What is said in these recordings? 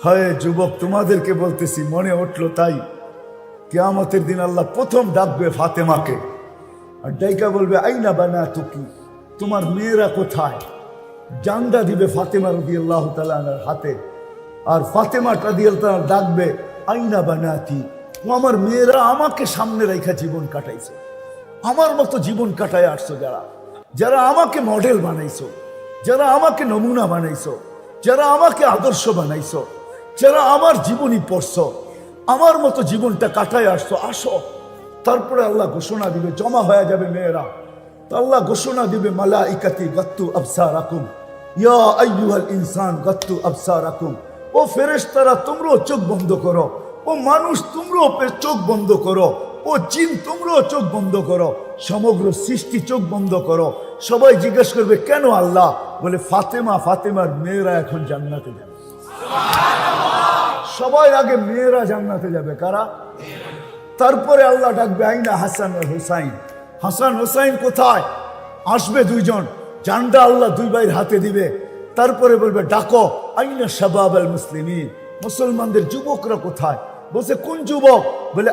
হায় যুবক, তোমাদেরকে বলতেছি, মনে উঠলো তাই। কিয়ামতের দিন আল্লাহ প্রথম ডাকবে ফাতেমাকে, আর ডাইকা বলবে আইনা বানাতুকি, তোমার মেয়েরা কোথায়? জান্ডা দিবে ফাতেমা রাদিয়াল্লাহু তাআলা আনহার হাতে, আর ফাতেমা রাদিয়াল্লাহু তাআলা ডাকবে আইনা বানাতি, আমার মেয়েরা আমাকে সামনে রেখা জীবন কাটাইছে, আমার মতো জীবন কাটায় আসছো, যারা যারা আমাকে মডেল বানাইছো, যারা আমাকে নমুনা বানাইছো, যারা আমাকে আদর্শ বানাইছো, যারা আমার জীবনী পড়ছো, আমার মতো জীবনটা কাটায় আসছো, আসো। তারপরে আল্লাহ ঘোষণা দিবে, জমা হয়ে যাবে মেয়েরা। তো আল্লাহ ঘোষণা দিবে মালাইকাতি গাত্তু আবসারাকুম ইয়া আইয়ুহাল ইনসান গাত্তু আবসারাকুম, ও ফেরেশতারা তোমরাও চোখ বন্ধ করো, ও মানুষ তোমরাও চোখ বন্ধ করো, ও জিন তোমরাও চোখ বন্ধ করো, সমগ্র সৃষ্টি চোখ বন্ধ করো। সবাই জিজ্ঞেস করবে কেন আল্লাহ? বলে ফাতেমার মেয়েরা এখন জান্নাতে যাবে। সবাই আগে মেয়েরা জান্নাতে যাবে, কারা? তারপরে আল্লাহ ডাকবে আইনা হাসান আর হুসাইন, হাসান হুসাইন কোথায়? আসবে দুইজন, জান্ডা আল্লাহ দুই ভাইয়ের হাতে দিবে। তারপরে বলবে ডাকো আইনা শাবাব আল মুসলিমিন, মুসলমানদের যুবকরা কোথায়? বলছে কোন যুবক? বলে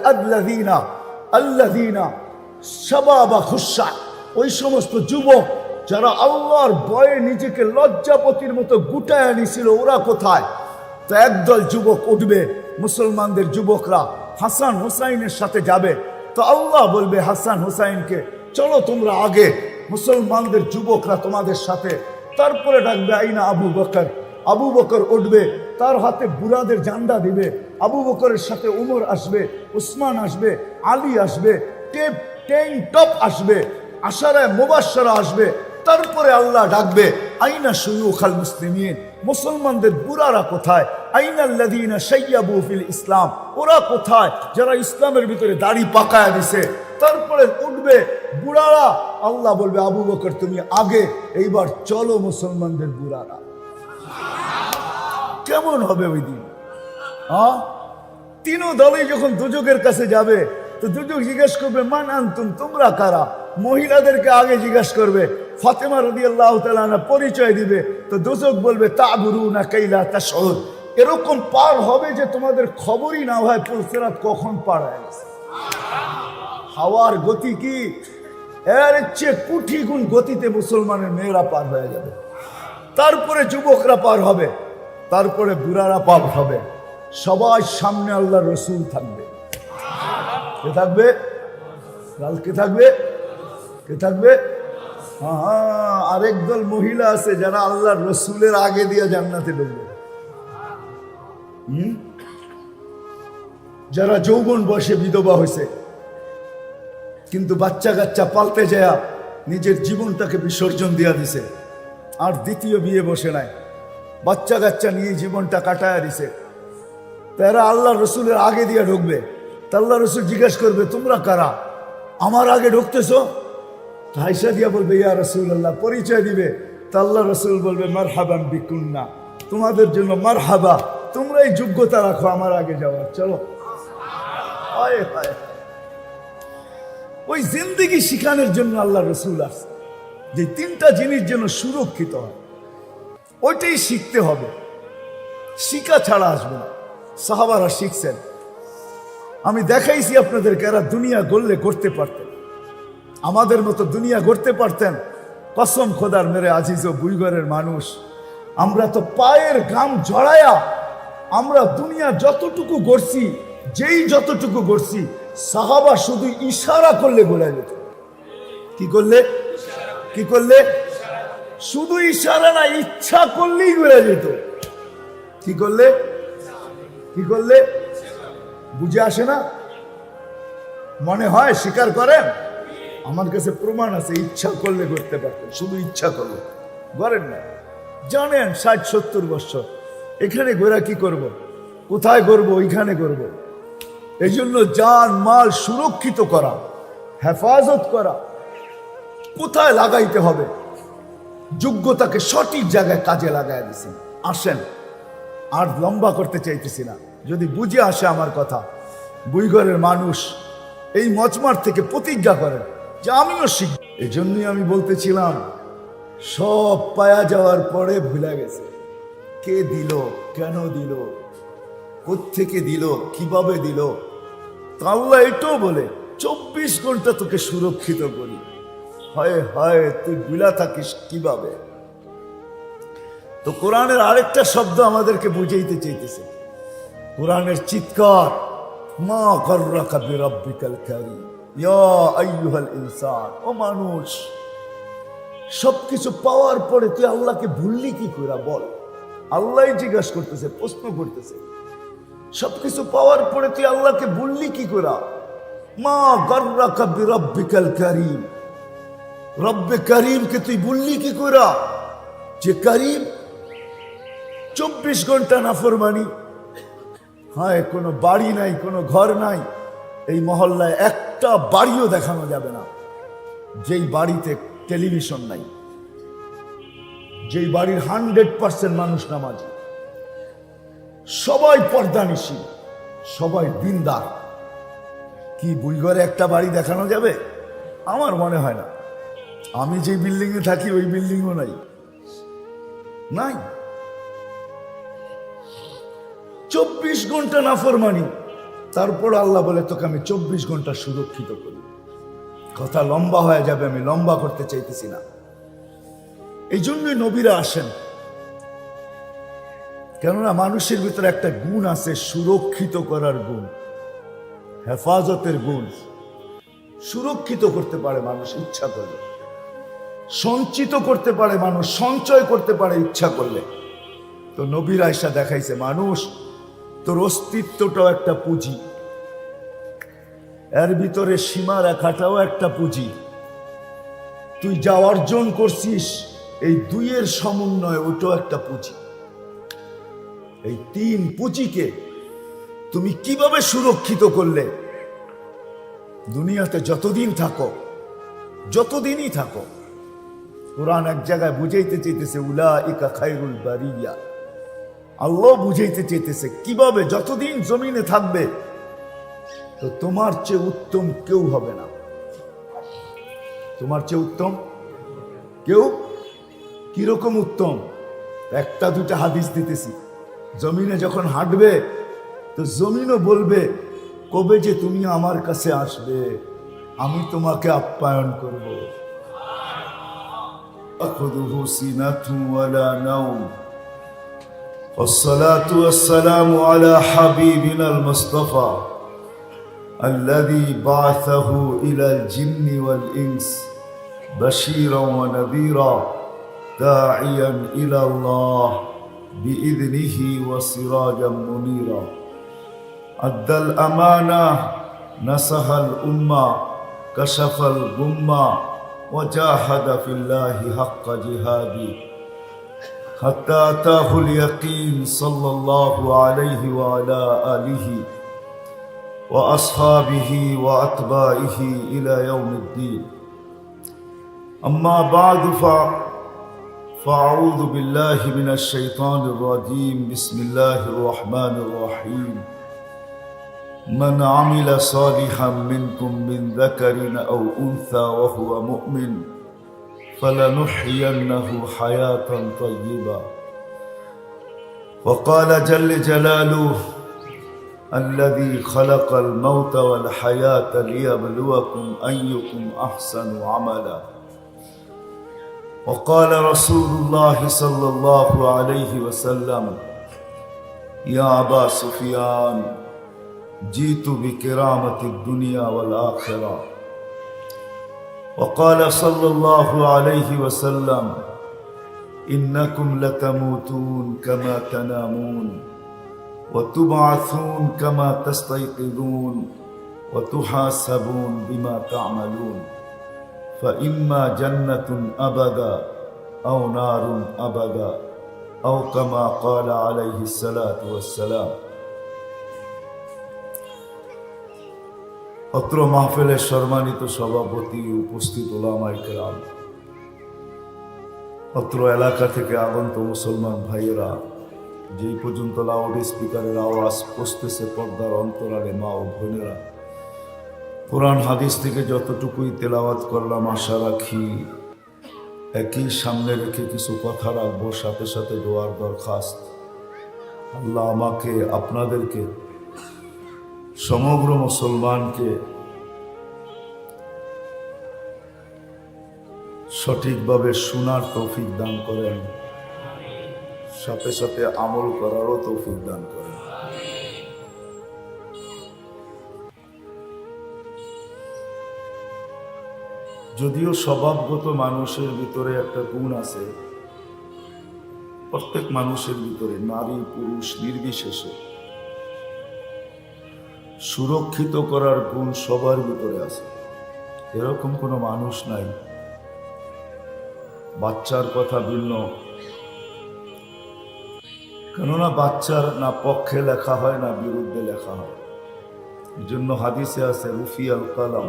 আল্লাযীনা শাবাবা খুশা, ওই সমস্ত যুবক যারা আল্লাহর ভয়ে নিজেকে লজ্জাপতির মতো গুটায় নিছিল, ওরা কোথায়? তো একদল যুবক উঠবে, মুসলমানদের যুবকরা হাসান হুসাইনের সাথে যাবে। তো আল্লাহ বলবে হাসান হুসাইনকে চলো তোমরা আগে, মুসলমানদের যুবকরা তোমাদের সাথে। তারপরে ডাকবে আইনা আবু বকর উঠবে, তার হাতে বুড়াদের জান্ডা দিবে। আবু বকরের সাথে উমর আসবে, উসমান আসবে, আলী আসবে, টপ আসবে, আশারায়ে মুবাশশারা আসবে। তারপরে আল্লাহ ডাকবে আইনা শুয়ুখাল মুসলিমিন, মুসলমানদের বুড়ারা কোথায়? আইনাল্লাযীনা শাইয়াবু ফিল ইসলাম, ওরা কোথায় যারা ইসলামের ভিতরে দাড়ি পাকায়া দিছে? তারপরে উঠবে বুড়ারা, আল্লাহ বলবে আবু বকর তুমি আগে, এইবার চলো মুসলমানদের বুড়ারা। কেমন হবে ওই দিন? তিনও দলই যখন দুজকের কাছে যাবে, তো দুজক জিজ্ঞেস করবে মান আনতুম, তোমরা কারা? মহিলাদেরকে আগে জিজ্ঞেস করবে, ফাতেমা রাদিয়াল্লাহু তাআলা আনহা পরিচয় দিবে। তো দুজক বলবে তাবুরুনা কাইলা তাশউর, এরকম পার হবে যে তোমাদের খবরই না হয় পুলসিরাত কখন পার হয়ে গেছে। হাওয়ার গতি কি, এর চেয়ে কোটি গুণ গতিতে মুসলমানের মেয়েরা পার হয়ে যাবে। তারপরে যুবকরা পার হবে, তারপরে বুড়ারা পার হবে। সবার সামনে আল্লাহর রসুল থাকবে। কে থাকবে? কালকে থাকবে, কে থাকবে? আরেক দল মহিলা আছে যারা আল্লাহর রসুলের আগে দিয়ে জান্নাতে ঢুকবে। যারা যৌবন বয়সে বিধবা হয়েছে, কিন্তু বাচ্চা কাচ্চা পালতে যায় নিজের জীবনটাকে বিসর্জন দিয়া দিছে, আর দ্বিতীয় বিয়ে বসে নাই, বাচ্চা কাচ্চা নিয়ে জীবনটা কাটায় দিছে। তারা আল্লাহ রসুলের আগে দিয়ে ঢুকবে। তা আল্লাহ রসুল জিজ্ঞেস করবে তোমরা কারা, আমার আগে ঢুকতেছো? হাইসা দিয়া বলবে ইয়া রাসূলুল্লাহ, পরিচয় দিবে। তা আল্লাহ রসুল বলবে মারহাবান বিকুন্না, তোমাদের জন্য মারহাবা, তোমরাই যোগ্যতা রাখো আমার আগে যাওয়ার, চলো। ওই জিন্দেগি শিখানোর জন্য আল্লাহ রসুল আসছে, যে তিনটা জিনিস যেন সুরক্ষিত হয়, ওইটাই শিখতে হবে, শিখা ছাড়া আসবে না। সাহাবারা শিখছেন, আমি দেখাইছি আপনাদেরকে, এরা দুনিয়া গড়লে করতে পারতেন, আমাদের মতো দুনিয়া গড়তে পারতেন? কসম খোদার মেরে আজিজ ও বুইগরের মানুষ, আমরা তো পায়ের ঘাম ঝরায়া আমরা দুনিয়া যতটুকু গড়ছি, যেই যতটুকু গড়ছি, সাহাবা শুধু ইশারা করলে গড়ে যেত। কি করলে? কি করলে? শুধু ইশারা না, ইচ্ছা করলেই গড়ে যেত। কি করলে? কি করলে? বুঝে আসে না? মনে হয় স্বীকার করেন? আমার কাছে প্রমাণ আছে, ইচ্ছা করলে করতে পারতেন, শুধু ইচ্ছা করলে করেন না। জানেন 60-70 বছর এখানে ঘোরা কি করব, কোথায় করব, ওইখানে করব। এই জন্য জান মাল সুরক্ষিত করা, হেফাজত করা, কোথায় লাগাইতে হবে, যোগ্যতাকে সঠিক জায়গায় কাজে লাগাই দিছেন। আসেন, আর লম্বা করতে চাইতেছি না, যদি বুঝে আসে আমার কথা, বুইগরের মানুষ এই মজমার থেকে প্রতিজ্ঞা করেন যে আমিও শিখব। এই জন্যই আমি বলতেছিলাম, সব পায়া যাওয়ার পরে ভুলে গেছে কে দিল, কেন দিল, কোত্থেকে দিল, কিভাবে দিল। তো আল্লাহ এটাও বলে 24 ঘন্টা তোকে সুরক্ষিত করি। হায় হায়, তুই বিলা থাকিস কিভাবে। তো কোরআনের আরেকটা শব্দ আমাদেরকে বুঝাইতে চাইতেছে, কোরআনের চিৎকার, মা গররাকা বিরাব্বিকাল কারীম ইয়া আইয়ুহাল ইনসান। ও মানুষ, সবকিছু পাওয়ার পরে তুই আল্লাহকে ভুললি কি করে বল। আল্লাহ জিজ্ঞাসা করতেছে, প্রশ্ন করতেছে, সবকিছু পাওয়ার পরে তুই আল্লাহকে ভুললি কি করে। মা গররাকা বিরাব্বিকাল কারীম, রব্বে কারীমকে তুই ভুললি কি করে, যে কারীম। 24 ঘন্টা নাফরমানি। হ্যাঁ, কোনো বাড়ি নাই, কোনো ঘর নাই, এই মহল্লায় একটা বাড়িও দেখানো যাবে না যেই বাড়িতে টেলিভিশন নাই, যেই বাড়ির 100% মানুষ নামাজি, সবাই পর্দানিশী, সবাই দিনদার। কি বুইঘরে একটা বাড়ি দেখানো যাবে? আমার মনে হয় না। আমি যে বিল্ডিং এ থাকি ওই বিল্ডিংও নাই। নাই। 24 ঘন্টা নাফরমানি, তারপর আল্লাহ বলে তোকে আমি 24 ঘন্টা সুরক্ষিত করি। কথা লম্বা হয়ে যাবে, আমি লম্বা করতে চাইতেছি না। এই জন্যই নবীরা আসেন, কেননা মানুষের ভিতরে একটা গুণ আছে, সুরক্ষিত করার গুণ, হেফাজতের গুণ। সুরক্ষিত করতে পারে মানুষ ইচ্ছা করলে, সঞ্চিত করতে পারে মানুষ, সঞ্চয় করতে পারে ইচ্ছা করলে। তো নবীর আয়েশা দেখাইছে, মানুষ তোর অস্তিত্বটাও একটা পুঁজি, এর ভিতরে সীমা রেখাটাও একটা পুঁজি। তুই যা অর্জন করছিস এই দুইয়ের সমন্বয়, ওটাও একটা পুঁজি। এই 3 পুঁজিকে তুমি কিভাবে সুরক্ষিত করলে, দুনিয়াতে যতদিন থাকো, যতদিনই থাকো। কোরআন এক জায়গায় বুঝাইতে চাইতেছে উলাইকা খায়রুল বারিয়া। আল্লাহ বুঝাইতে চাইতেছে কিভাবে যতদিন জমিনে থাকবে, তো তোমার চেয়ে উত্তম কেউ হবে না। তোমার চেয়ে উত্তম কেউ। কিরকম উত্তম? একটা দুটা হাদিস দিতেছি। জমিনে যখন হাঁটবে তো জমিনও বলবে, কবে যে তুমি আমার কাছে আসবে, আমি তোমাকে আপ্যায়ন করব। আখুযুহু সিনাতুন ওয়ালা নাওম। والصلاة والسلام على حبيبنا المصطفى الذي بعثه إلى الجن والإنس بشيرا ونذيرا داعيا إلى الله بإذنه وسراجا منيرا أدى الأمانة نصح الأمة كشف الغمة وجاهد في الله حق جهاده حتى أتاه اليقين صلى الله عليه وعلى آله وأصحابه وأتباعه إلى يوم الدين. أما بعد فأعوذ بالله من الشيطان الرجيم. بسم الله الرحمن الرحيم. من عمل صالحا منكم من ذكر أو أنثى وهو مؤمن فلنحيينه حياة طيبة. وقال جل جلاله الذي خلق الموت والحياة ليبلوكم أيكم أحسن عملا. وقال رسول الله صلى الله عليه وسلم يا أبا سفيان جئت بكرامة الدنيا والآخرة. وقال صلى الله عليه وسلم إنكم لتموتون كما تنامون وتبعثون كما تستيقظون وتحاسبون بما تعملون فإما جنة أبدا أو نار أبدا أو كما قال عليه الصلاة والسلام. অত্র মাহফিলের সম্মানিত সভাপতি, উপস্থিত ওলামায়ে কেরাম, অত্র এলাকা থেকে আগত মুসলমান ভাইয়েরা, যেই পর্যন্ত লাউড স্পিকারের আওয়াজ পৌঁছতেছে পর্দার অন্তরালে মা ও বোনেরা, কোরআন হাদিস থেকে যতটুকুই তেলাওয়াত করলাম, আশা রাখি একই সামনে রেখে কিছু কথা রাখবো, সাথে সাথে দোয়ার দরখাস্ত। আল্লাহ আমাকে, আপনাদেরকে, সমগ্র মুসলমানকে সঠিকভাবে শোনার তৌফিক দান করেন, সাথে সাথে আমল করারও তৌফিক দান করেন। যদিও স্বভাবগত মানুষের ভিতরে একটা গুণ আছে, প্রত্যেক মানুষের ভিতরে, নারী পুরুষ নির্বিশেষে, সুরক্ষিত করার গুণ সবার ভিতরে আছে। এরকম কোনো মানুষ নাই। বাচ্চার কথা ভিন্ন, কেননা বাচ্চার না পক্ষে লেখা হয় না বিরুদ্ধে লেখা হয়। এই জন্য হাদিসে আছে রুফি আল কালাম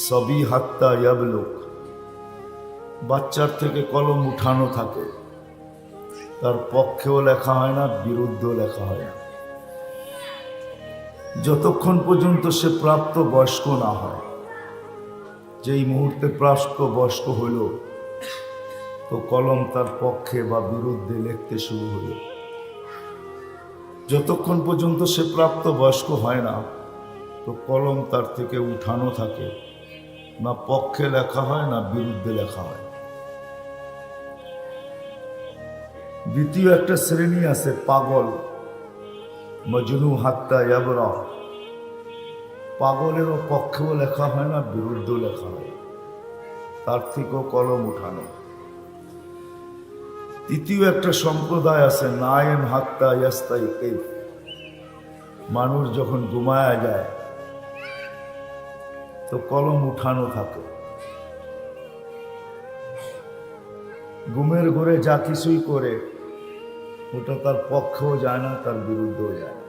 সবই হাত্তা ইয়াবলুক, বাচ্চার থেকে কলম উঠানো থাকে, তার পক্ষেও লেখা হয় না বিরুদ্ধেও লেখা হয় না, যতক্ষণ পর্যন্ত সে প্রাপ্ত বয়স্ক না হয়। যেই মুহূর্তে প্রাপ্ত বয়স্ক হইল তো কলম তার পক্ষে বা বিরুদ্ধে লিখতে শুরু হইল। যতক্ষণ পর্যন্ত সে প্রাপ্ত বয়স্ক হয় না তো কলম তার থেকে উঠানো থাকে, না পক্ষে লেখা হয় না বিরুদ্ধে লেখা হয়। দ্বিতীয় একটা শ্রেণী আছে পাগল, মজনু হাত্তা ইয়াবরা, পাগলেরও পক্ষেও লেখা হয় না বিরুদ্ধেও লেখা হয়, তার থেকেও কলম উঠানো। তৃতীয় একটা সম্প্রদায় আছে নায়েম হাত্তা ইয়াস্তাইকিজ, মানুষ যখন ঘুমায়া যায় তো কলম উঠানো থাকে। ঘুমের ঘরে যা কিছুই করে ওটা তার পক্ষেও যায় না, তার বিরুদ্ধেও যায় না।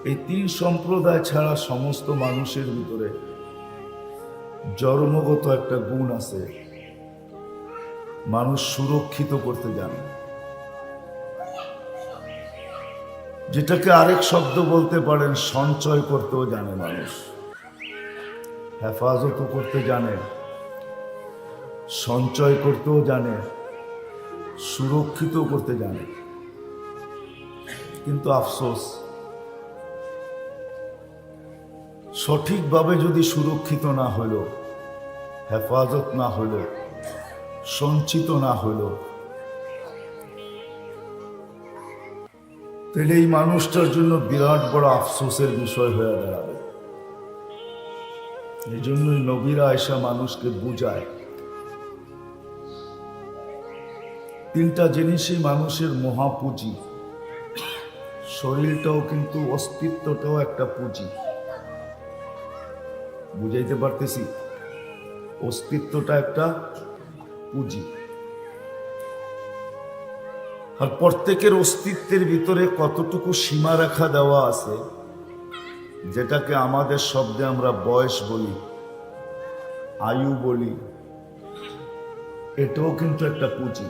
এই তিন সম্প্রদায় ছাড়া সমস্ত মানুষের ভিতরে জন্মগত একটা গুণ আছে, মানুষ সুরক্ষিত করতে জানে, যেটাকে আরেক শব্দ বলতে পারেন সঞ্চয় করতেও জানে। মানুষ হেফাজত করতে জানে, সঞ্চয় করতেও জানে, সুরক্ষিত করতে জানে। কিন্তু আফসোস, সঠিকভাবে যদি সুরক্ষিত না হইল, হেফাজত না হইল, সঞ্চিত না হইল, তাহলে এই মানুষটার জন্য বিরাট বড় আফসোসের বিষয় হয়ে দাঁড়াবে। এই জন্যই নবীরা এসা মানুষকে বুঝায় তিনটা জিনিসই মানুষের মহাপুঁজি। শরীরটাও কিন্তু, অস্তিত্বটাও একটা পুঁজি। বুঝাইতে পারতেছি? অস্তিত্বটা একটা পুঁজি। আর প্রত্যেকের অস্তিত্বের ভিতরে কতটুকু সীমারেখা দেওয়া আছে, যেটাকে আমাদের শব্দে আমরা বয়স বলি, আয়ু বলি, এটাও কিন্তু একটা পুঁজি।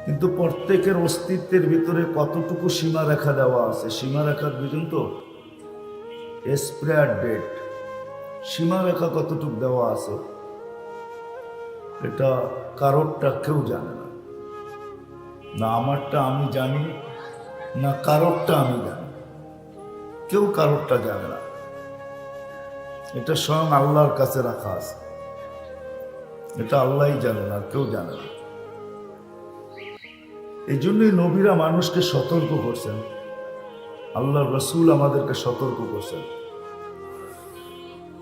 কিন্তু প্রত্যেকের অস্তিত্বের ভিতরে কতটুকু সীমারেখা দেওয়া আছে, সীমারেখার বুঝুন তো, এক্সপায়ার ডেট, সীমারেখা কতটুকু দেওয়া আছে এটা কারোরটা কেউ জানে না। না আমারটা আমি জানি, না কারোরটা আমি জানি, কেউ কারোরটা জানে না। এটা স্বয়ং আল্লাহর কাছে রাখা আছে, এটা আল্লাহই জানে না, কেউ জানে না। এই জন্যই নবীরা মানুষকে সতর্ক করছেন, আল্লাহর রসুল আমাদেরকে সতর্ক করছেন।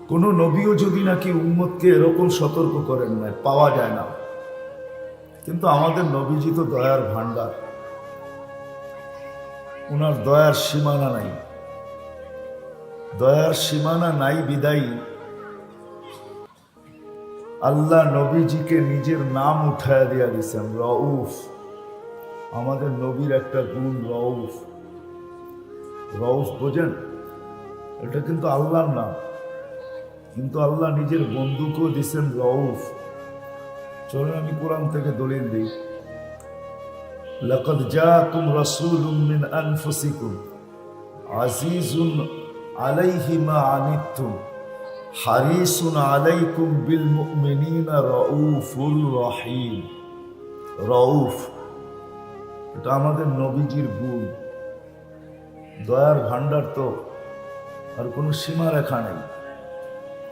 কোন নবীও যদি নাকি উম্মতকে এরকম সতর্ক করেন না, পাওয়া যায় না। কিন্তু আমাদের নবীজি তো দয়ার ভান্ডার, ওনার দয়ার সীমানা নাই। দয়ার সীমানা নাই বিদায়ী আল্লাহ নবীজিকে নিজের নাম উঠায়া দিয়া দিয়েছেন রউফ। আমাদের নবীর একটা গুণ রউফ। রউফ বোঝেন? এটা কিন্তু আল্লাহর নাম, কিন্তু আল্লাহ নিজের বন্ধুকেও দিয়েছেন রউফ। চলুন আমি কোরআন থেকে দলিল দিই। লাকাদ জাআকুম রাসূলুম মিন আনফুসিকুম আজিজুন আলাইহি মা আনিতুম হারিসুন আলাইকুম বিল মুমিনিনা রাউফুর রহিম। রউফ, এটা আমাদের নবীজির গুণ। দয়ার ভান্ডার তো আর কোনো সীমা রেখা নেই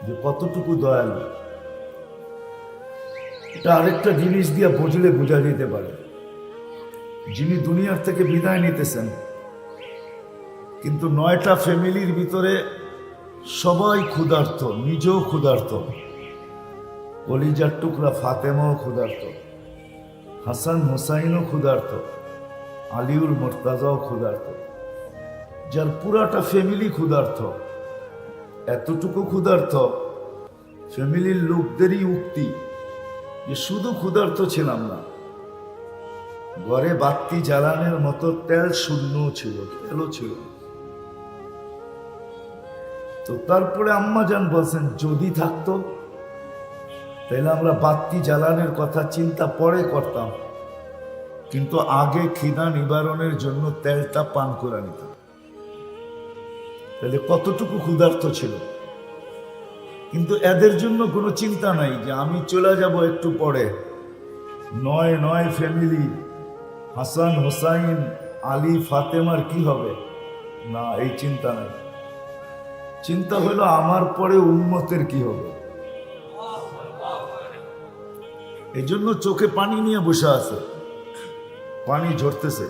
যে কতটুকু দয়ালু। এটা আরেকটা জিনিস দিয়ে বুঝলে বোঝা যেতে পারে। যিনি দুনিয়ার থেকে বিদায় নিতেছেন, কিন্তু 9টা ফ্যামিলির ভিতরে সবাই ক্ষুধার্ত, নিজেও ক্ষুধার্ত, কলিজার টুকরা ফাতেমাও ক্ষুধার্ত, হাসান হোসাইনও ক্ষুধার্ত, আলিউল মোর্তাজাও ক্ষুধার্ত, যার পুরাটা ফ্যামিলি ক্ষুধার্ত। এতটুকু ক্ষুধার্ত, ফ্যামিলির লোকদেরই উক্তি যে শুধু ক্ষুধার্ত ছিলাম না, ঘরে বাতি জ্বালানোর মতো তেল শূন্য ছিল, তেলও ছিল। তো তারপরে আম্মা জান বলছেন যদি থাকতো তাহলে আমরা বাতি জ্বালানোর কথা চিন্তা পরে করতাম, কিন্তু আগে খিদা নিবারণের জন্য তেলটা পান করে নিতাম। তাহলে কতটুকু ক্ষুধার্ত ছিল। কিন্তু এদের জন্য কোনো চিন্তা নাই যে আমি চলে যাব একটু পরে, 9 ফ্যামিলি, হাসান হোসাইন আলী ফাতেমার কি হবে, না এই চিন্তা নাই। চিন্তা হলো আমার পরে উম্মতের কি হবে। এই জন্য চোখে পানি নিয়ে বসে আছে, পানি ঝরতেছে,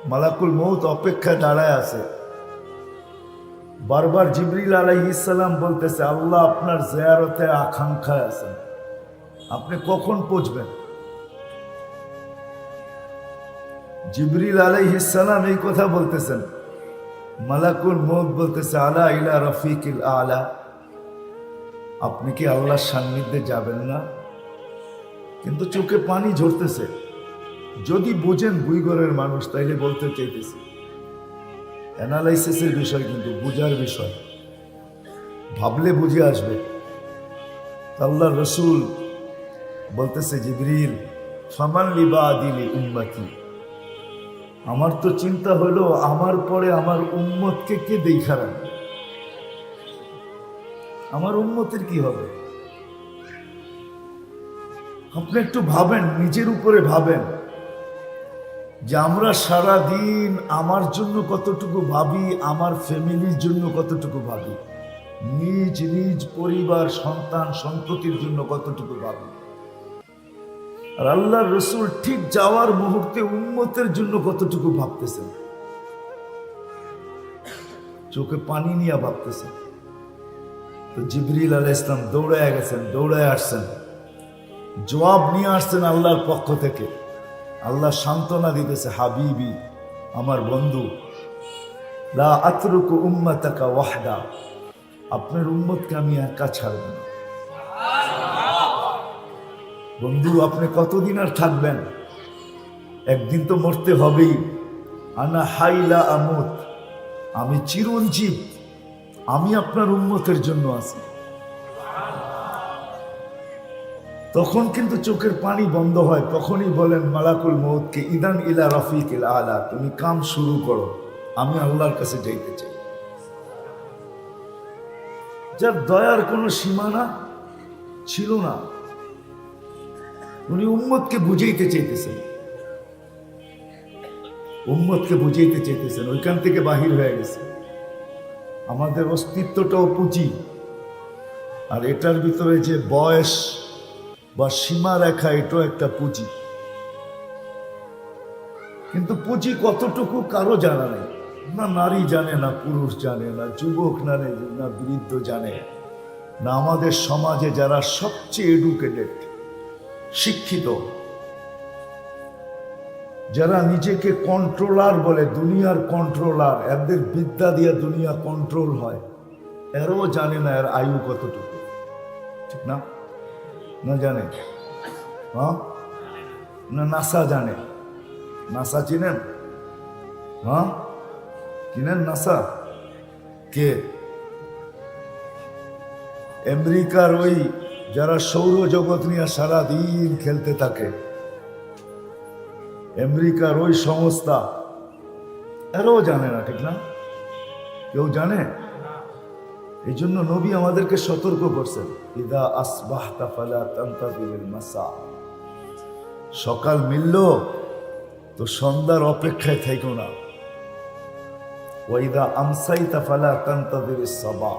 মালাকুল মউত অপেক্ষায় দাঁড়ায় আছে। বারবার জিবরিল আলাইহিস সালাম বলতেছে আল্লাহ আপনার জিয়ারতে আকাঙ্ক্ষায় আছেন, আপনি কখন পৌঁছবেন। জিবরিল আলাইহিস সালাম এই কথা বলতেছেন, মালাকুল মউত বলতেছে আলা ইলা রফিকিল আলা, আপনি কি আল্লাহর সান্নিধ্যে যাবেন না। কিন্তু চোখে পানি ঝরতেছে। যদি বোঝেন বুইগরের মানুষ তাইলে বলতে চাইতেছি, অ্যানালাইসিসের বিষয়, কিন্তু বুঝার বিষয়, ভাবলে বুঝে আসবে। আল্লাহ রসুল বলতেছে জিবরিল ফামান লিবাদিলি উম্মতি, আমার তো চিন্তা হলো আমার পরে আমার উম্মতকে কে দেখা রাখবে, আমার উম্মতের কি হবে। আপনি একটু ভাবেন, নিজের উপরে ভাবেন যে আমরা সারা দিন আমার জন্য কতটুকু ভাবি, আমার ফ্যামিলির জন্য কতটুকু ভাবি, নিজ নিজ পরিবার সন্তান সন্ততির জন্য কতটুকু ভাবি। আর আল্লাহর রসুল ঠিক যাওয়ার মুহূর্তে উম্মতের জন্য কতটুকু ভাবতেছেন, চোখে পানি নিয়ে ভাবতেছেন। তো জিবরিল আলাইহিস সালাম দৌড়ায় গেছেন, দৌড়ায় আসছেন, জবাব নিয়ে আসছেন আল্লাহর পক্ষ থেকে। আল্লাহ সান্ত্বনা দিতেছে হাবিবি, আমার বন্ধু, লা আতরুকু উম্মাতাকা ওয়াহদা, আপনার উম্মতকে আমি একা ছাড়ব না। বন্ধু আপনি কতদিন আর থাকবেন, একদিন তো মরতে হবেই। আনা হাইলা আমুত, আমি চিরঞ্জীব, আমি আপনার উম্মতের জন্য আছি। তখন কিন্তু চোখের পানি বন্ধ হয়, তখনই বলেন মালাকুল মউতকে ইদান ইলা রফিকিল আলা, তুমি কাম শুরু করো, আমি আল্লাহর কাছে যাইতে চাই। যার দয়ার কোনো সীমানা ছিল না, উনি উম্মতকে বুঝাইতে চাইতেছেন, উম্মতকে বুঝাইতে চাইতেছেন, ওইখান থেকে বাহির হয়ে গেছে। আমাদের অস্তিত্বটাও পুঁজি, আর এটার ভিতরে যে বয়স বা সীমা রেখা, এটাও একটা পুঁজি। কিন্তু পুঁজি কতটুকু কারো জানা নেই, না নারী জানে, না পুরুষ জানে, না যুবক জানে, না বৃদ্ধ জানে, না আমাদের সমাজে যারা সবচেয়ে এডুকেটেড শিক্ষিত, যারা নিজেকে কন্ট্রোলার বলে, দুনিয়ার কন্ট্রোলার, এদের বিদ্যা দিয়ে দুনিয়া কন্ট্রোল হয়, এরও জানে না এর আয়ু কতটুকু, ঠিক না? না জানে? হ্যাঁ, না নাসা জানে? নাসা চিনেন? হ্যাঁ চিনেন নাসা? কে? আমেরিকার ওই যারা সৌরজগৎ নিয়ে সারাদিন খেলতে থাকে, আমেরিকার ওই সংস্থা, এরাও জানে না, ঠিক না? কেউ জানে? এই জন্য নবী আমাদেরকে সতর্ক করছেন, ইদা আসবাহতা ফালা তানতাযিরিল মাসা, সকাল মিলল তো সন্ধ্যার অপেক্ষায় থেকো না। ওয়াইদা আমসাইতা ফালা তানতাযিরিস সাবা,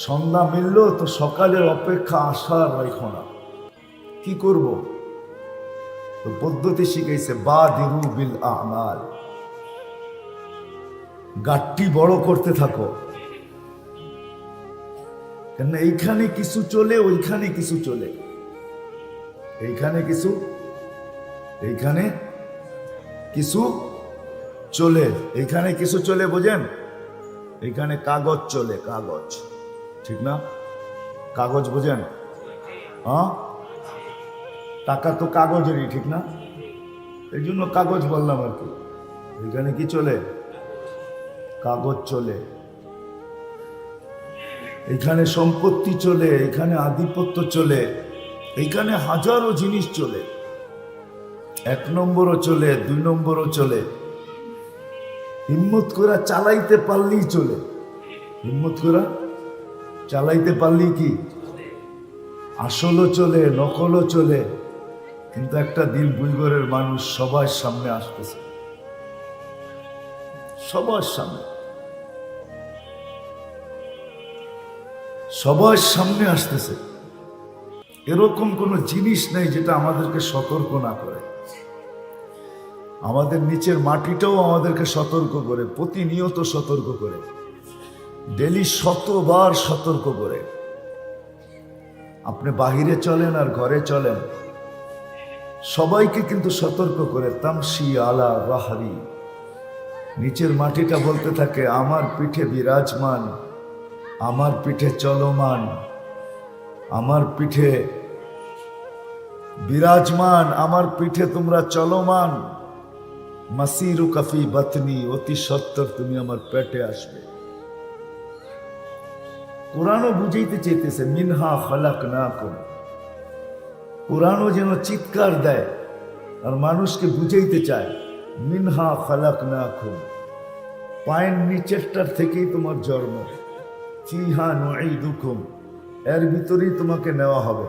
সন্ধ্যা মিলল তো সকালের অপেক্ষা আশার রেখো না। কি করব? তো পদ্ধতি শিখাইছে বাদিরু বিল আমাল, গাট্টি বড় করতে থাকো। কেন এইখানে কিছু চলে, ওইখানে কিছু চলে, এইখানে কিছু, এইখানে কিছু চলে, এইখানে কিছু চলে, বোঝেন? এইখানে কাগজ চলে, কাগজ, ঠিক না? কাগজ বোঝেন? হ্যাঁ, টাকা তো কাগজেরই, ঠিক না? এই জন্য কাগজ বললাম আর কি। এখানে কি চলে? কাগজ চলে। এখানে সম্পত্তি চলে, এখানে আধিপত্য চলে, এখানে হাজারো জিনিস চলে। 1 নম্বরও চলে, 2 নম্বরও চলে। হিম্মত করে চালাইতে পারলেই চলে। হিম্মত করে চালাইতে পারলেই কি আসলও চলে, নকলও চলে। কিন্তু একটা দিন বুইগরের মানুষ সবার সামনে আসতেছে, সবার সামনে, সবার সামনে আসতেছে। এরকম কোনো জিনিস নেই যেটা আমাদেরকে সতর্ক না করে। আমাদের নিচের মাটিটাও আমাদেরকে সতর্ক করে, প্রতিনিয়ত সতর্ক করে, ডেলি 100বার সতর্ক করে। আপনি বাহিরে চলেন আর ঘরে চলেন, সবাইকে কিন্তু সতর্ক করে। তামশি আলা বাহারি, নিচের মাটিটা বলতে থাকে আমার পিঠে বিরাজমান, আমার পিঠে চলমান, আমার পিঠে বিরাজমান, আমার পিঠে তোমরা চলমান। মাসিরু কাফি বাতনি, অতি সত্তর তুমি আমার পেটে আসবে। কোরআনও বুঝাইতে চাইতেছে মিনহা খালাকনাকুম। কোরআনও যেন চিৎকার দেয় আর মানুষকে বুঝাইতে চায় মিনহা খালাকনাকুম, পায়ের নিচেরটার থেকেই তোমার জন্ম। ফিহা নুঈদুকুম, এর ভিতরেই তোমাকে নেওয়া হবে।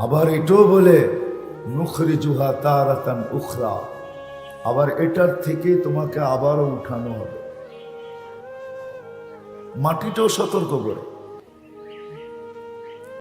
আবার এটাও বলে নুখরিজুহা তারাতান উখরা, আবার এটার থেকেই তোমাকে আবারও উঠানো হবে। মাটিটাও সতর্ক করে।